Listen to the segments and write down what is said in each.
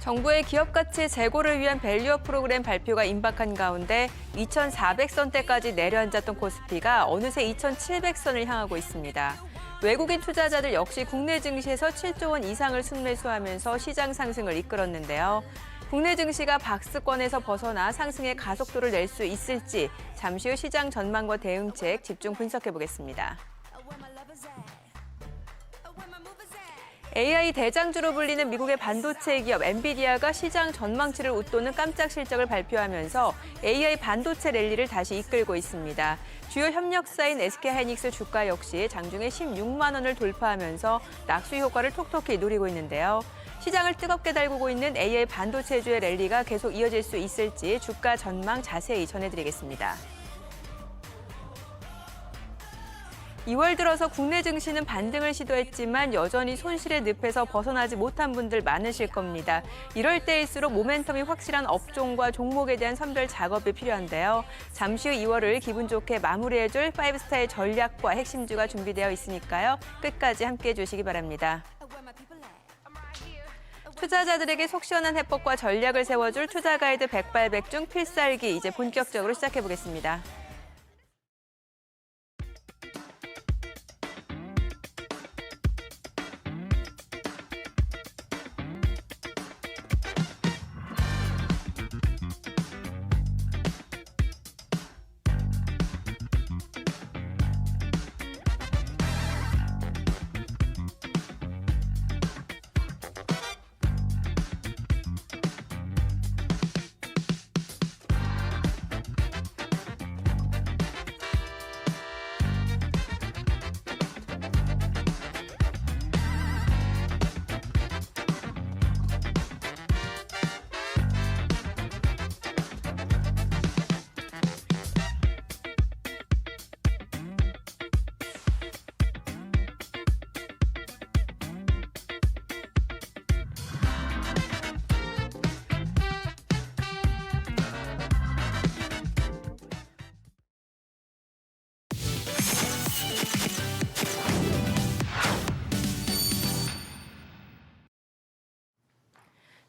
정부의 기업 가치 재고를 위한 밸류업 프로그램 발표가 임박한 가운데 2,400선대까지 내려앉았던 코스피가 어느새 2,700선을 향하고 있습니다. 외국인 투자자들 역시 국내 증시에서 7조 원 이상을 순매수하면서 시장 상승을 이끌었는데요. 국내 증시가 박스권에서 벗어나 상승의 가속도를 낼 수 있을지 잠시 후 시장 전망과 대응책 집중 분석해보겠습니다. AI 대장주로 불리는 미국의 반도체 기업 엔비디아가 시장 전망치를 웃도는 깜짝 실적을 발표하면서 AI 반도체 랠리를 다시 이끌고 있습니다. 주요 협력사인 SK하이닉스 주가 역시 장중에 16만 원을 돌파하면서 낙수 효과를 톡톡히 누리고 있는데요. 시장을 뜨겁게 달구고 있는 AI 반도체주의 랠리가 계속 이어질 수 있을지 주가 전망 자세히 전해드리겠습니다. 2월 들어서 국내 증시는 반등을 시도했지만 여전히 손실의 늪에서 벗어나지 못한 분들 많으실 겁니다. 이럴 때일수록 모멘텀이 확실한 업종과 종목에 대한 선별 작업이 필요한데요. 잠시 후 2월을 기분 좋게 마무리해줄 5스타의 전략과 핵심주가 준비되어 있으니까요. 끝까지 함께해 주시기 바랍니다. 투자자들에게 속 시원한 해법과 전략을 세워줄 투자 가이드 백발백중 필살기 이제 본격적으로 시작해보겠습니다.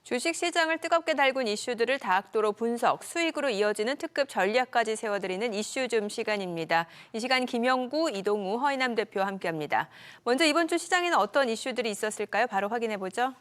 주식시장을 뜨겁게 달군 이슈들을 다각도로 분석, 수익으로 이어지는 특급 전략까지 세워드리는 이슈줌 시간입니다. 이 시간 김영구, 이동우, 허인남 대표와 함께합니다. 먼저 이번 주 시장에는 어떤 이슈들이 있었을까요? 바로 확인해보죠.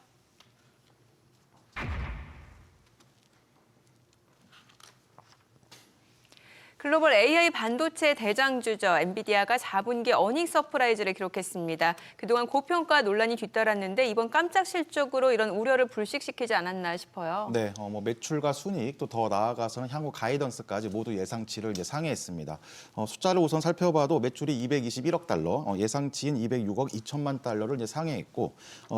글로벌 AI 반도체 대장주죠. 엔비디아가 4분기 어닝 서프라이즈를 기록했습니다. 그동안 고평가 논란이 뒤따랐는데 이번 깜짝 실적으로 이런 우려를 불식시키지 않았나 싶어요. 네, 매출과 순이익 또 더 나아가서는 향후 가이던스까지 모두 예상치를 이제 상회했습니다. 숫자를 우선 살펴봐도 매출이 221억 달러, 예상치인 206억 2천만 달러를 이제 상회했고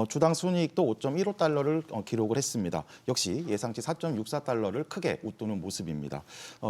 주당 순이익도 5.15 달러를 기록을 했습니다. 역시 예상치 4.64달러를 크게 웃도는 모습입니다.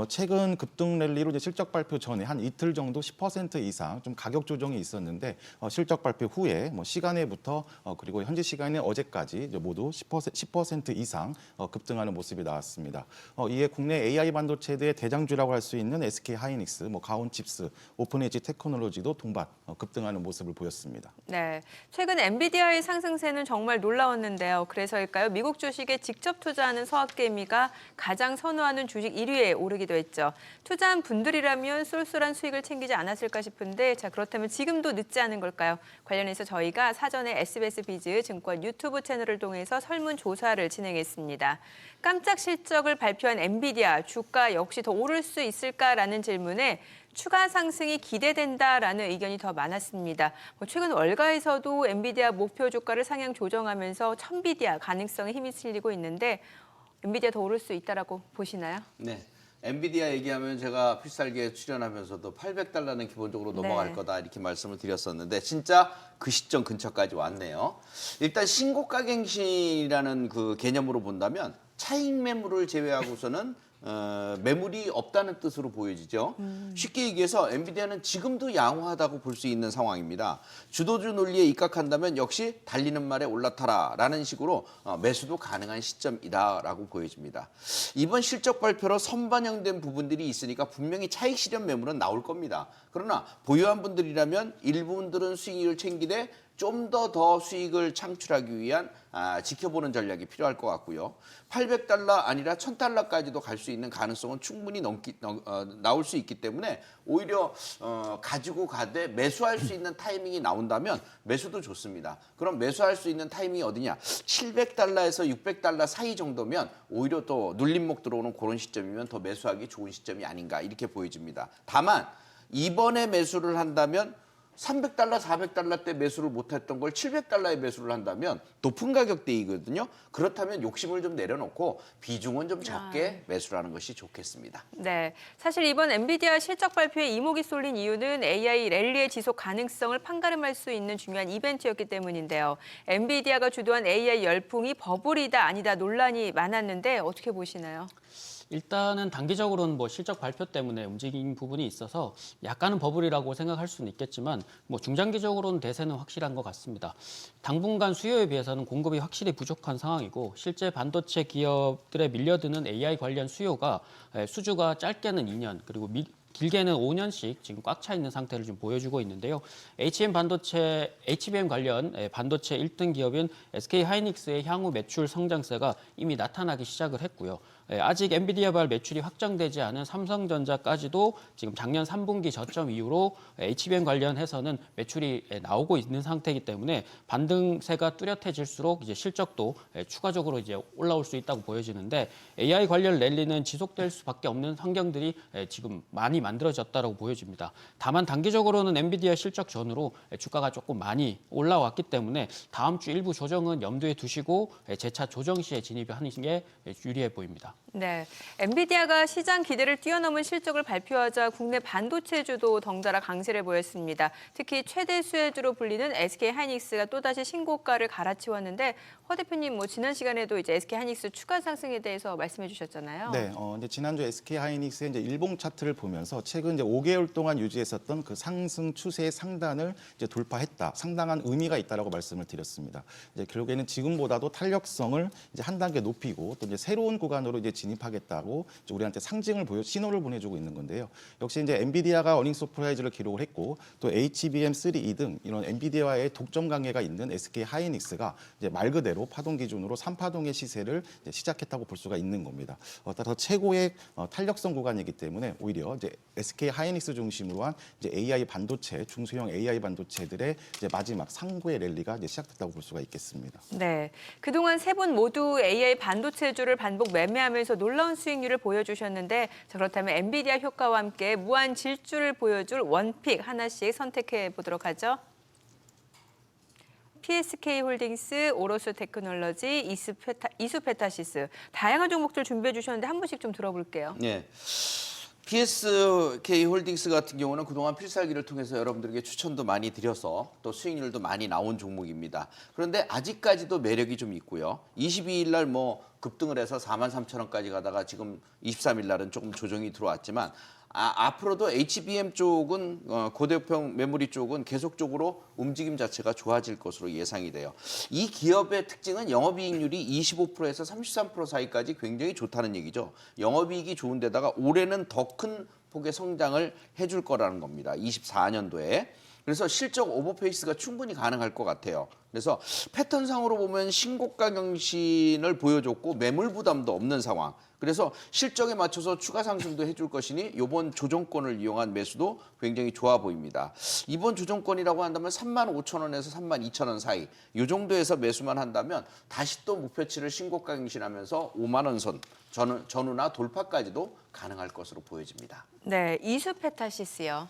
최근 급등 랠리로 이제 실적 발표 전에 한 이틀 정도 10% 이상 좀 가격 조정이 있었는데 실적 발표 후에 시간에부터 그리고 현지 시간인 어제까지 이제 모두 10% 이상 급등하는 모습이 나왔습니다. 이에 국내 AI 반도체의 대장주라고 할 수 있는 SK하이닉스, 가온칩스, 오픈엣지 테크놀로지도 동반 급등하는 모습을 보였습니다. 네, 최근 엔비디아의 상승세는 정말 놀라웠는데요. 그래서일까요? 미국 주식에 직접 투자하는 서학개미가 가장 선호하는 주식 1위에 오르기도 했죠. 투자한 분들이라면 쏠쏠한 수익을 챙기지 않았을까 싶은데 자 그렇다면 지금도 늦지 않은 걸까요? 관련해서 저희가 사전에 SBS 비즈 증권 유튜브 채널을 통해서 설문조사를 진행했습니다. 깜짝 실적을 발표한 엔비디아 주가 역시 더 오를 수 있을까라는 질문에 추가 상승이 기대된다라는 의견이 더 많았습니다. 최근 월가에서도 엔비디아 목표 주가를 상향 조정하면서 천비디아 가능성에 힘이 실리고 있는데 엔비디아 더 오를 수 있다라고 보시나요? 네. 엔비디아 얘기하면 제가 필살기에 출연하면서도 800달러는 기본적으로 넘어갈 거다 이렇게 말씀을 드렸었는데 진짜 그 시점 근처까지 왔네요. 일단 신고가갱신이라는 그 개념으로 본다면 차익 매물을 제외하고서는 매물이 없다는 뜻으로 보여지죠. 쉽게 얘기해서 엔비디아는 지금도 양호하다고 볼 수 있는 상황입니다. 주도주 논리에 입각한다면 역시 달리는 말에 올라타라라는 식으로 매수도 가능한 시점이다라고 보여집니다. 이번 실적 발표로 선반영된 부분들이 있으니까 분명히 차익 실현 매물은 나올 겁니다. 그러나 보유한 분들이라면 일부분들은 수익을 챙기되 좀 더 수익을 창출하기 위한 지켜보는 전략이 필요할 것 같고요. 800달러 아니라 1000달러까지도 갈 수 있는 가능성은 충분히 나올 수 있기 때문에 오히려 가지고 가되 매수할 수 있는 타이밍이 나온다면 매수도 좋습니다. 그럼 매수할 수 있는 타이밍이 어디냐? 700달러에서 600달러 사이 정도면 오히려 또 눌림목 들어오는 그런 시점이면 더 매수하기 좋은 시점이 아닌가 이렇게 보여집니다. 다만 이번에 매수를 한다면 300달러, 400달러 때 매수를 못했던 걸 700달러에 매수를 한다면 높은 가격대이거든요. 그렇다면 욕심을 좀 내려놓고 비중은 좀 적게 매수를 하는 것이 좋겠습니다. 네, 사실 이번 엔비디아 실적 발표에 이목이 쏠린 이유는 AI 랠리의 지속 가능성을 판가름할 수 있는 중요한 이벤트였기 때문인데요. 엔비디아가 주도한 AI 열풍이 버블이다 아니다 논란이 많았는데 어떻게 보시나요? 일단은 단기적으로는 뭐 실적 발표 때문에 움직인 부분이 있어서 약간은 버블이라고 생각할 수는 있겠지만 뭐 중장기적으로는 대세는 확실한 것 같습니다. 당분간 수요에 비해서는 공급이 확실히 부족한 상황이고 실제 반도체 기업들에 밀려드는 AI 관련 수요가 수주가 짧게는 2년 그리고 길게는 5년씩 지금 꽉 차 있는 상태를 좀 보여주고 있는데요. HBM 관련 반도체 1등 기업인 SK하이닉스의 향후 매출 성장세가 이미 나타나기 시작을 했고요. 아직 엔비디아발 매출이 확정되지 않은 삼성전자까지도 지금 작년 3분기 저점 이후로 HBM 관련해서는 매출이 나오고 있는 상태이기 때문에 반등세가 뚜렷해질수록 이제 실적도 추가적으로 이제 올라올 수 있다고 보여지는데 AI 관련 랠리는 지속될 수밖에 없는 환경들이 지금 많이 만들어졌다고 보여집니다. 다만 단기적으로는 엔비디아 실적 전후로 주가가 조금 많이 올라왔기 때문에 다음 주 일부 조정은 염두에 두시고 재차 조정 시에 진입하는 게 유리해 보입니다. 네, 엔비디아가 시장 기대를 뛰어넘은 실적을 발표하자 국내 반도체주도 덩달아 강세를 보였습니다. 특히 최대 수혜주로 불리는 SK하이닉스가 또다시 신고가를 갈아치웠는데 허 대표님 뭐 지난 시간에도 이제 SK하이닉스 추가 상승에 대해서 말씀해 주셨잖아요. 네, 이제 지난주 SK하이닉스의 이제 일봉 차트를 보면서 최근 이제 5개월 동안 유지했었던 그 상승 추세의 상단을 이제 돌파했다. 상당한 의미가 있다라고 말씀을 드렸습니다. 이제 결국에는 지금보다도 탄력성을 이제 한 단계 높이고 또 이제 새로운 구간으로 이제 진입하겠다고 이제 우리한테 신호를 보내주고 있는 건데요. 역시 이제 엔비디아가 어닝 서프라이즈를 기록을 했고 또 HBM3E 등 이런 엔비디아와의 독점 관계가 있는 SK하이닉스가 이제 말 그대로 파동 기준으로 3파동의 시세를 이제 시작했다고 볼 수가 있는 겁니다. 따라서 최고의 탄력성 구간이기 때문에 오히려 이제 SK하이닉스 중심으로 한 이제 AI 반도체, 중소형 AI 반도체들의 이제 마지막 상고의 랠리가 이제 시작됐다고 볼 수가 있겠습니다. 네, 그동안 세 분 모두 AI 반도체주를 반복 매매하면서 놀라운 수익률을 보여주셨는데 자, 그렇다면 엔비디아 효과와 함께 무한 질주를 보여줄 원픽 하나씩 선택해 보도록 하죠. PSK홀딩스, 오로스 테크놀로지, 이수페타시스 다양한 종목들 준비해 주셨는데 한 분씩 좀 들어볼게요. 네. PSK홀딩스 같은 경우는 그동안 필살기를 통해서 여러분들에게 추천도 많이 드려서 또 수익률도 많이 나온 종목입니다. 그런데 아직까지도 매력이 좀 있고요. 22일 날 뭐 급등을 해서 43,000원까지 가다가 지금 23일 날은 조금 조정이 들어왔지만 앞으로도 HBM 쪽은 고대역형 메모리 쪽은 계속적으로 움직임 자체가 좋아질 것으로 예상이 돼요. 이 기업의 특징은 영업이익률이 25%에서 33% 사이까지 굉장히 좋다는 얘기죠. 영업이익이 좋은데다가 올해는 더 큰 폭의 성장을 해줄 거라는 겁니다. 24년도에. 그래서 실적 오버페이스가 충분히 가능할 것 같아요. 그래서 패턴상으로 보면 신고가 경신을 보여줬고 매물 부담도 없는 상황. 그래서 실적에 맞춰서 추가 상승도 해줄 것이니 이번 조정권을 이용한 매수도 굉장히 좋아 보입니다. 이번 조정권이라고 한다면 35,000원에서 32,000원 사이 이 정도에서 매수만 한다면 다시 또 목표치를 신고가 경신하면서 5만 원 선 전후나 돌파까지도 가능할 것으로 보여집니다. 네, 이수페타시스요.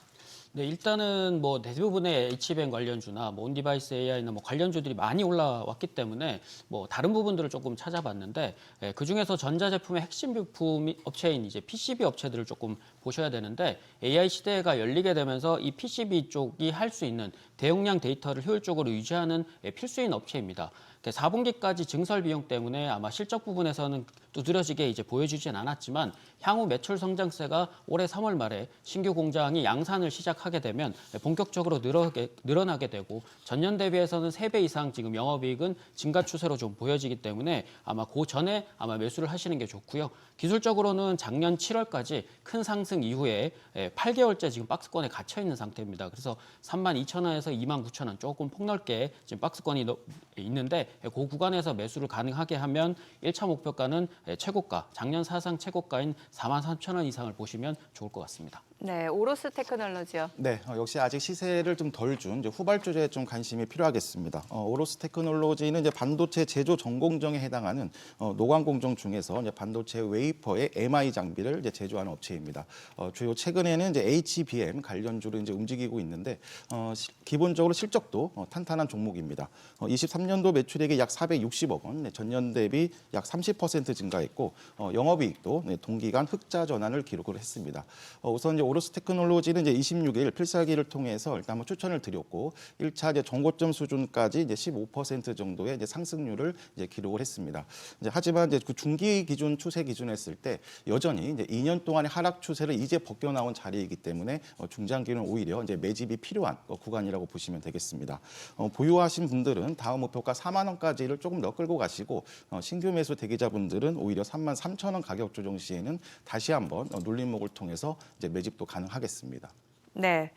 네, 일단은 뭐 대부분의 HBM 관련주나 뭐 온디바이스 AI나 뭐 관련주들이 많이 올라왔기 때문에 뭐 다른 부분들을 조금 찾아봤는데 그 중에서 전자제품의 핵심 부품 업체인 이제 PCB 업체들을 조금 보셔야 되는데 AI 시대가 열리게 되면서 이 PCB 쪽이 할 수 있는 대용량 데이터를 효율적으로 유지하는 필수인 업체입니다. 4분기까지 증설 비용 때문에 아마 실적 부분에서는 두드러지게 이제 보여주진 않았지만 향후 매출 성장세가 올해 3월 말에 신규 공장이 양산을 시작하는 시작하게 되면 본격적으로 늘어나게 되고 전년 대비해서는 3배 이상 지금 영업이익은 증가 추세로 좀 보여지기 때문에 아마 그 전에 아마 매수를 하시는 게 좋고요. 기술적으로는 작년 7월까지 큰 상승 이후에 8개월째 지금 박스권에 갇혀 있는 상태입니다. 그래서 32,000원에서 29,000원 조금 폭넓게 지금 박스권이 있는데 그 구간에서 매수를 가능하게 하면 1차 목표가는 최고가, 작년 사상 최고가인 43,000원 이상을 보시면 좋을 것 같습니다. 네, 오로스 테크놀로지요. 네, 역시 아직 시세를 좀 덜 준 후발주제에 좀 관심이 필요하겠습니다. 오로스 테크놀로지는 이제 반도체 제조 전공정에 해당하는 노광 공정 중에서 이제 반도체 웨이퍼의 MI 장비를 이제 제조하는 업체입니다. 주요 최근에는 이제 HBM 관련주로 이제 움직이고 있는데 기본적으로 실적도 탄탄한 종목입니다. 23년도 매출액이 약 460억 원, 전년 대비 약 30% 증가했고 영업이익도 동기간 흑자 전환을 기록을 했습니다. 우선 이제 오로스 테크놀로지는 이제 26일 필살기를 통해서 일단 한번 추천을 드렸고 1차 이제 정고점 수준까지 이제 15% 정도의 이제 상승률을 이제 기록을 했습니다. 하지만 이제 그 중기 기준 추세 기준 했을 때 여전히 이제 2년 동안의 하락 추세를 이제 벗겨나온 자리이기 때문에 중장기는 오히려 이제 매집이 필요한 구간이라고 보시면 되겠습니다. 보유하신 분들은 다음 목표가 4만 원까지를 조금 더 끌고 가시고 신규 매수 대기자분들은 오히려 33,000원 가격 조정 시에는 다시 한번 눌림목을 통해서 이제 매집도 가능하겠습니다. 네.